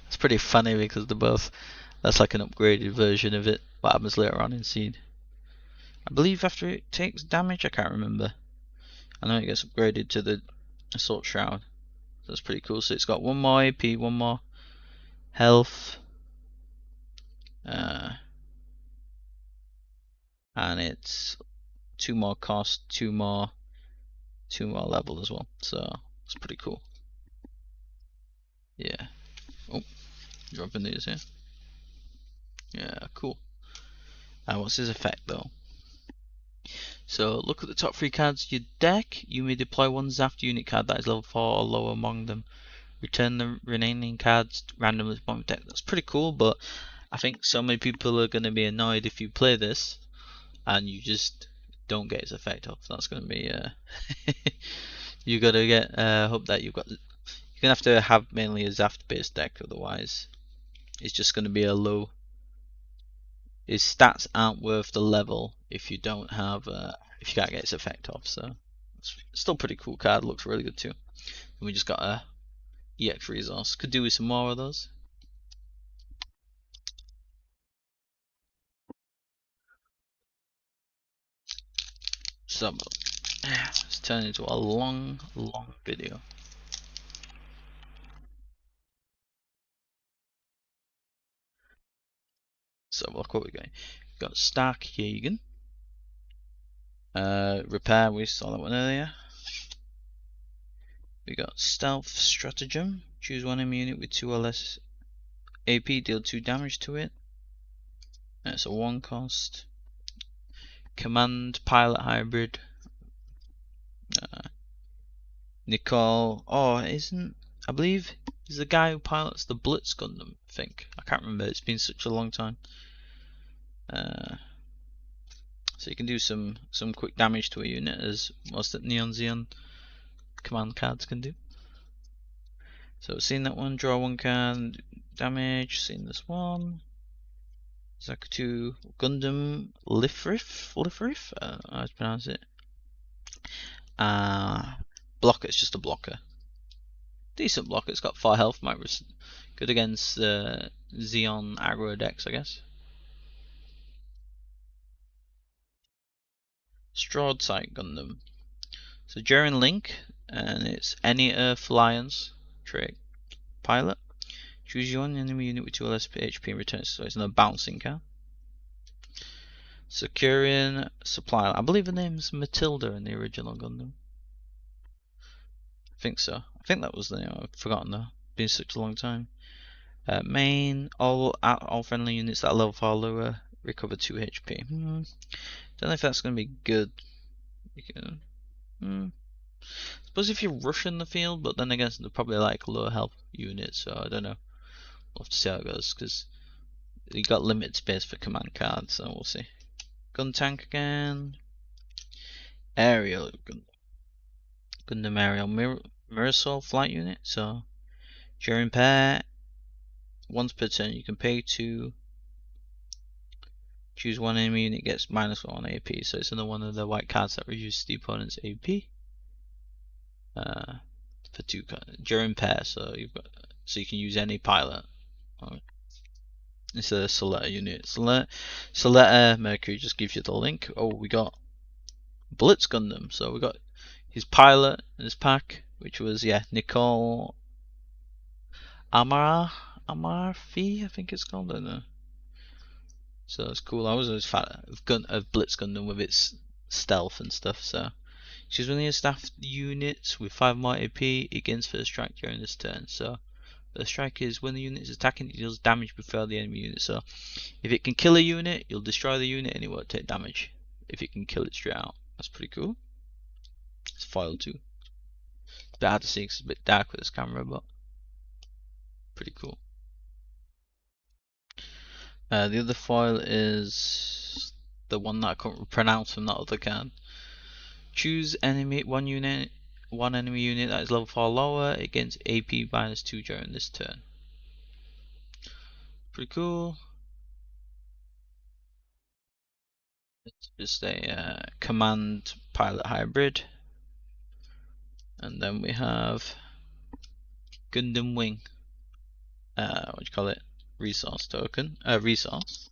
It's pretty funny because they're both. That's like an upgraded version of it. What happens later on in Seed? I believe after it takes damage, I can't remember. I know it gets upgraded to the Assault Shroud. That's pretty cool. So it's got 1 more AP, 1 more health, and it's 2 more cost, 2 more level as well. So it's pretty cool. Yeah. Oh, dropping these here. Yeah, cool. And what's his effect though? So look at the top 3 cards of your deck. You may deploy 1 Zaft unit card that is level 4 or lower among them. Return the remaining cards randomly to the bottom of the deck. That's pretty cool, but I think so many people are going to be annoyed if you play this and you just don't get its effect off. That's going to be you got to get hope that you're gonna have to have mainly a Zaft based deck, otherwise it's just going to be a low. His stats aren't worth the level if you don't have if you can't get its effect off. So it's still pretty cool card. Looks really good too. And we just got a EX resource. Could do with some more of those. So it's turned into a long video. So look what we got. We've got Stark Jagen, Repair, we saw that one earlier. We got Stealth Stratagem. Choose one enemy unit with 2 or less AP, deal 2 damage to it. That's a 1 cost. Command Pilot Hybrid. Nicole. Oh, I believe he's the guy who pilots the Blitz Gundam, I think. I can't remember, it's been such a long time. So you can do some quick damage to a unit, as most Neon Xeon command cards can do. So seen that one, draw 1 card, damage, seen this one. Zakutu Gundam Lifrif? How to pronounce it. Blocker, it's just a blocker. Decent blocker, it's got 4 health, might be good against Xeon aggro decks, I guess. Strahd Sight Gundam. So during Link, and it's any Earth Lions trait pilot. Choose your enemy unit with 2 or less HP and return it, so it's no bouncing card. Securing Supply. I believe the name's Matilda in the original Gundam. I think so. I think that was the name. I've forgotten though. Been such a long time. Main, all friendly units that are level 4 lower recover 2 HP. Don't know if that's going to be good. You can, suppose if you're rushing the field, but then again, they're probably like low health units, so I don't know. We'll have to see how it goes, because you got limited space for command cards, so we'll see. Gun tank again. Aerial Gundam Aerial Mirasol flight unit. So during pair, once per turn, you can pay to choose one enemy unit gets -1 AP. So it's another one of the white cards that reduces the opponent's AP. For 2 during pair, so you can use any pilot. It's a Soletta unit. Soletta Mercury just gives you the link. Oh, we got Blitz Gundam. So we got his pilot in his pack, which was Nicole Amarfi, I think it's called. I don't know. So it's cool. I was always fan of Blitz Gundam with its stealth and stuff. So she's one of your staff units with 5 more AP. It gains first strike during this turn. So first strike is when the unit is attacking, it deals damage before the enemy unit. So if it can kill a unit, you'll destroy the unit and it won't take damage. If it can kill it straight out. That's pretty cool. It's foil too. It's a bit hard to see because it's a bit dark with this camera, but pretty cool. The other foil is the one that I can't pronounce from that other card. Choose one enemy unit that is level 4 lower. It gains AP -2 during this turn. Pretty cool. It's just a command pilot hybrid. And then we have Gundam Wing. What do you call it? Resource token. Resource.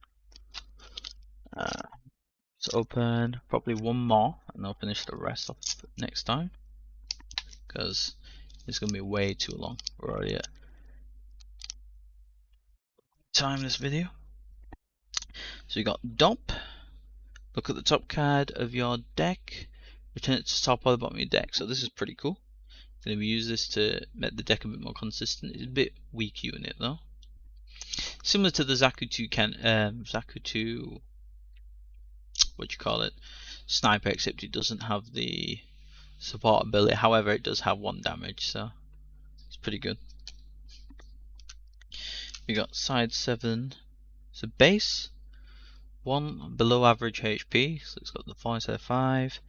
Let's open probably one more, and I'll finish the rest off next time, because it's gonna be way too long. We're already at time this video. So you got dump. Look at the top card of your deck. Return it to the top or the bottom of your deck. So this is pretty cool. Going to use this to make the deck a bit more consistent. It's a bit weak unit though. Similar to the Zakutu what you call it, sniper, except it doesn't have the support ability. However, it does have 1 damage, so it's pretty good. We got side 7. So base 1 below average HP, so it's got the 4 instead of 5.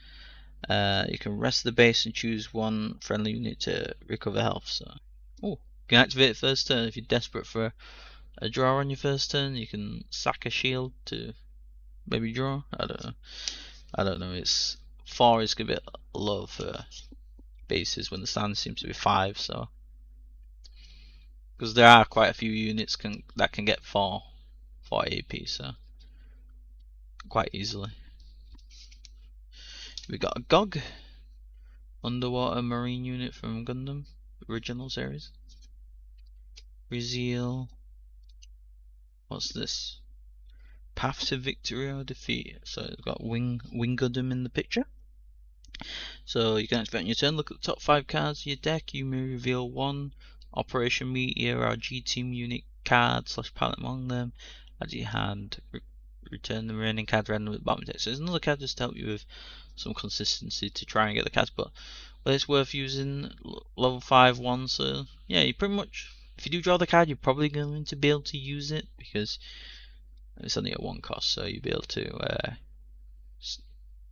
You can rest the base and choose 1 friendly unit to recover health. So, you can activate it first turn if you're desperate for a draw on your first turn. You can sack a shield to maybe draw. I don't know. It's 4 is a bit low for bases when the standard seems to be 5. So, because there are quite a few units that can get 4 AP, so quite easily. We got a GOG, underwater marine unit from Gundam original series. Rezeal. What's this? Path to victory or defeat. So it's got Wing Gundam in the picture. So you can activate on your turn. Look at the top 5 cards of your deck. You may reveal one Operation Meteor or G Team unit card / pilot among them. As your hand, return the remaining cards random at the bottom of the deck. So there's another card just to help you with some consistency to try and get the cards. But it's worth using level 5 one. So yeah, you pretty much, if you do draw the card, you're probably going to be able to use it because it's only at 1 cost. So you'll be able to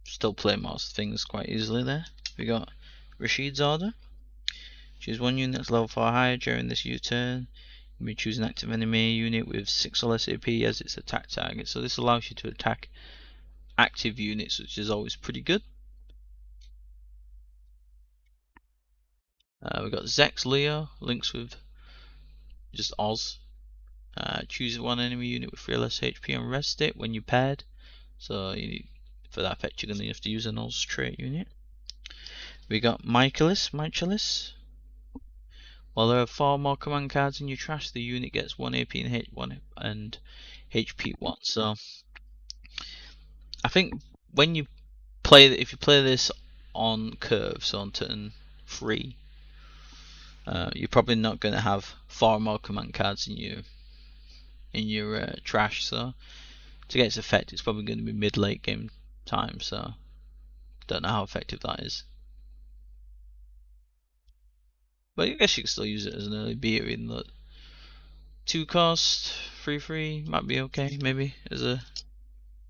still play most things quite easily there. We got Rashid's Order. Choose one unit that's level 4 higher during this U-turn. You may choose an active enemy unit with 6 or less AP as its attack target. So this allows you to attack active units, which is always pretty good. We've got Zex Leo, links with just Oz. Choose one enemy unit with 3 or less HP and rest it when you paired. So for that effect you're going to have to use an Oz trait unit. We got Michaelis. While there are 4 more command cards in your trash, the unit gets 1 AP and HP 1. So I think when you if you play this on curve, so on turn 3, you're probably not going to have 4 more command cards in your trash. So to get its effect, it's probably going to be mid-late game time. So don't know how effective that is. But I guess you can still use it as an early beater, even though 2 cost, 3/3 might be okay, maybe as a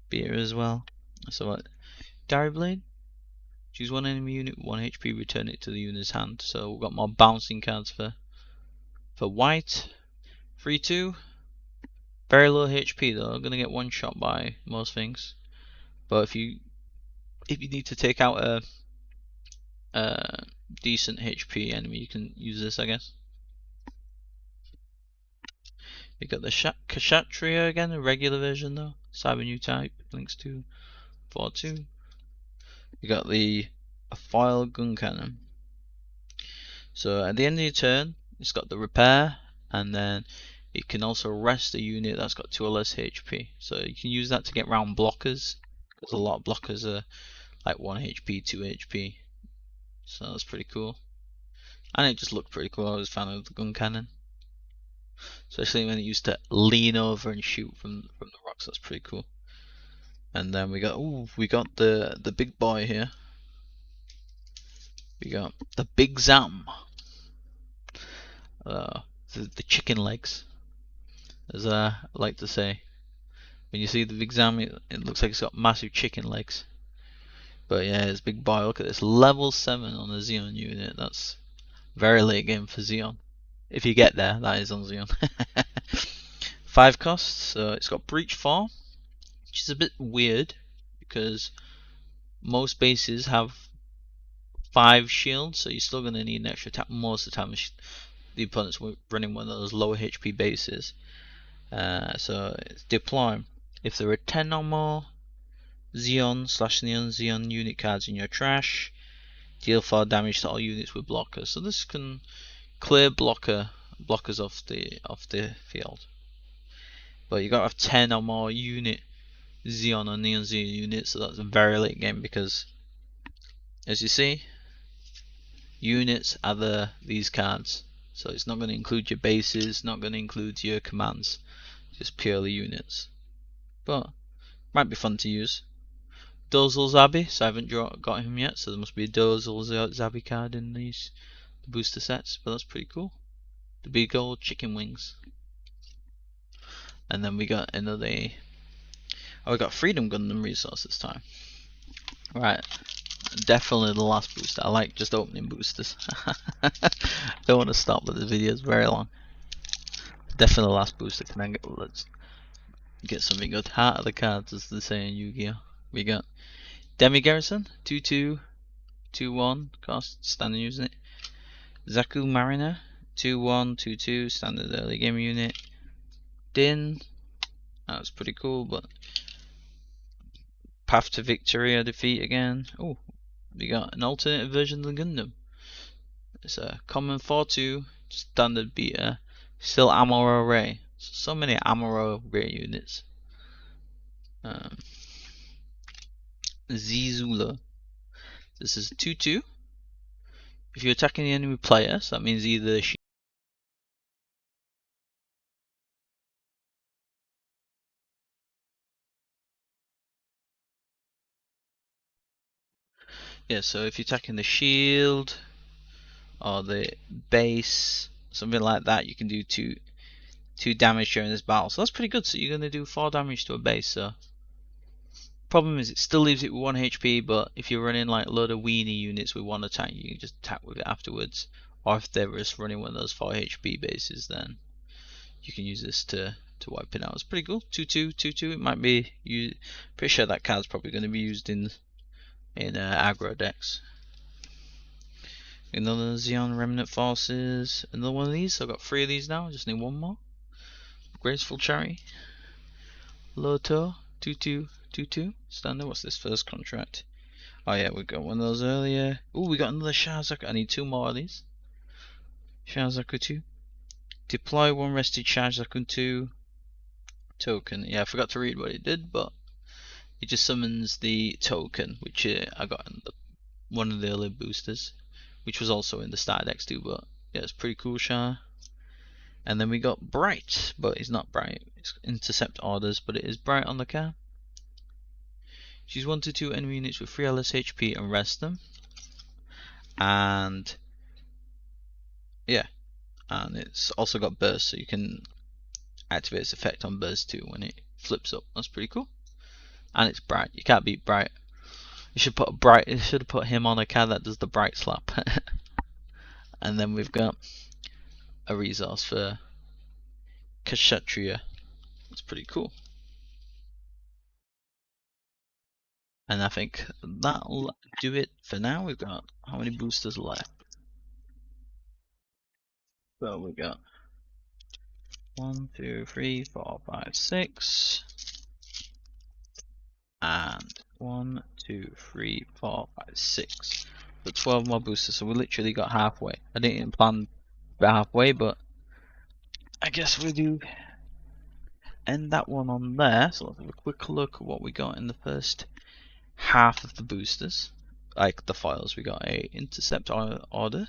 beater as well. So what? Diary Blade. Choose one enemy unit, 1 HP, return it to the unit's hand. So we've got more bouncing cards for white. 3/2. Very low HP though. I'm gonna get one shot by most things. But if you need to take out a decent HP enemy, you can use this, I guess. We got the Kshatriya again, a regular version though. Cyber new type, links to 4/2. We got the foil gun cannon. So at the end of your turn, it's got the repair, and then it can also rest a unit that's got 2 or less HP. So you can use that to get around blockers, because a lot of blockers are like 1 HP, 2 HP. So that's pretty cool. And it just looked pretty cool. I was a fan of the gun cannon, especially when it used to lean over and shoot from the rocks. That's pretty cool. And then we got the big boy here. We got the Big Zam. The chicken legs, as I like to say. When you see the Big Zam, it looks like it's got massive chicken legs. But yeah, it's big boy. Look at this, level 7 on the Xeon unit. That's very late game for Xeon. If you get there, that is on Xeon. 5 costs, so it's got Breach 4, which is a bit weird because most bases have 5 shields, so you're still going to need an extra attack most of the time. The opponent's running one of those lower HP bases. So it's deploy. If there are 10 or more Xeon / Neon Xeon unit cards in your trash, deal 4 damage to all units with blockers. So this can clear blockers off the field. But you got to have 10 or more unit Xeon or Neon Xeon units, so that's a very late game because, as you see, units are these cards. So it's not going to include your bases, not going to include your commands, just purely units. But might be fun to use. Dozel Zabi, so I haven't got him yet, so there must be a Dozel Zabi card in the booster sets, but that's pretty cool. The big old chicken wings. And then we got another. Oh, we got Freedom Gundam resource this time. Right, definitely the last booster. I like just opening boosters. Don't want to stop, but the video is very long. Definitely the last booster. Let's get something good. Heart of the cards, as they say in Yu-Gi-Oh. We got Demi Garrison, 2/2, 2/1, cost, standard using it. Zaku Mariner, 2/1, 2/2, standard early game unit. Din, that's pretty cool, but Path to Victory or Defeat again. Oh, we got an alternate version of the Gundam. It's a common 4/2, standard beta, still Amuro Ray. So many Amuro Ray units. Zizula. This is 2/2. If you're attacking the enemy player, so that means either she. Yeah, so if you're attacking the shield or the base, something like that, you can do two damage during this battle. So that's pretty good. So you're gonna do 4 damage to a base. So problem is it still leaves it with 1 HP, but if you're running like a load of weenie units with 1 attack, you can just attack with it afterwards. Or if they're just running one of those 4 HP bases, then you can use this to wipe it out. It's pretty cool. 2/2, 2/2. It might be. Pretty sure that card's probably going to be used in aggro decks. Another Xeon Remnant Forces. Another one of these. So I've got 3 of these now. I just need 1 more. Graceful Cherry. Loto. 2/2, 2/2. Standard. What's this first contract? Oh yeah, we got one of those earlier. Oh, we got another Shazaku. I need 2 more of these. Shazaku 2. Deploy 1 rested Shazaku 2 token. Yeah, I forgot to read what it did, but it just summons the token, which I got in one of the early boosters, which was also in the starter decks too. But yeah, it's pretty cool, Shah. And then we got Bright, but it's not Bright. It's intercept orders, but it is Bright on the card. Choose 1 to 2 enemy units with 3 less HP and rest them. And yeah, and it's also got burst, so you can activate its effect on burst too when it flips up. That's pretty cool. And it's Bright. You can't beat Bright. You should put Bright. You should have put him on a card that does the Bright slap. And then we've got a resource for Kshatriya. It's pretty cool. And I think that'll do it for now. We've got how many boosters left? So we got 1, 2, 3, 4, 5, 6, and 1, 2, 3, 4, 5, 6. So 12 more boosters. So we literally got halfway. I didn't even plan for halfway, but I guess we do end that one on there. So let's have a quick look at what we got in the first half of the boosters. Like the files, we got a intercept order.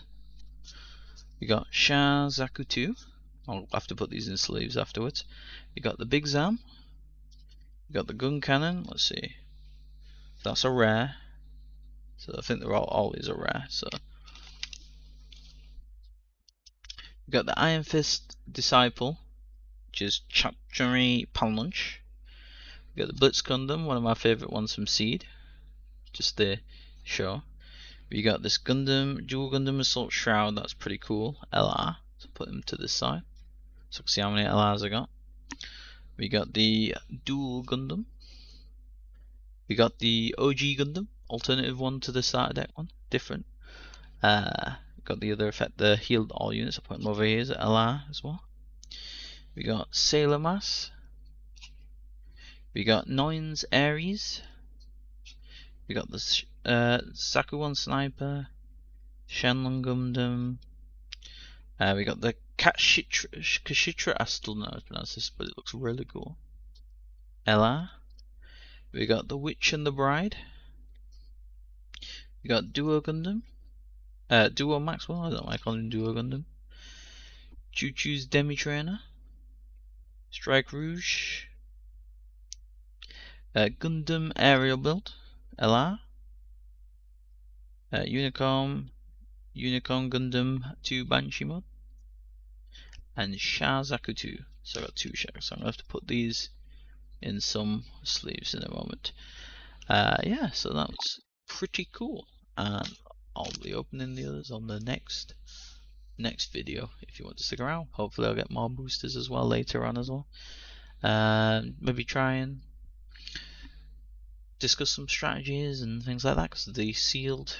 We got Shazaku 2. I'll have to put these in sleeves afterwards. We got the Big Zam. We got the gun cannon. Let's see. That's a rare. So I think they're always a rare. So we got the Iron Fist Disciple, which is Chapchuri Palmunch. We got the Blitz Gundam, one of my favourite ones from Seed. Just the show. We got this Gundam, Dual Gundam Assault Shroud. That's pretty cool. LR. So put them to this side. So see how many LRs I got. We got the Dual Gundam. We got the OG Gundam, alternative one to the starter deck one, different. Got the other effect, the healed all units. I'll put them over here as LR as well. We got Sailor Mass. We got Noin's Ares. We got the Sakuwan Sniper, Shenlong Gundam. We got the Kashitra. I still don't know how to pronounce this, but it looks really cool. LR. We got the Witch and the Bride. We got Duo Gundam. Duo Maxwell. I don't like calling him Duo Gundam. Choo Choo's Demi Trainer. Strike Rouge. Gundam Aerial Build. LR. Unicorn Gundam 2 Banshee Mod. And Shazaku 2. So I got 2 Shazaku. So I'm going to have to put these in some sleeves in a moment. Yeah, so that was pretty cool. And I'll be opening the others on the next video if you want to stick around. Hopefully I'll get more boosters as well later on as well. Maybe try and discuss some strategies and things like that, because the sealed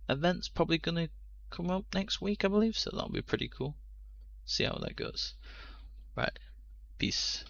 event's probably gonna come up next week, I believe, so that'll be pretty cool. See how that goes. Right, peace.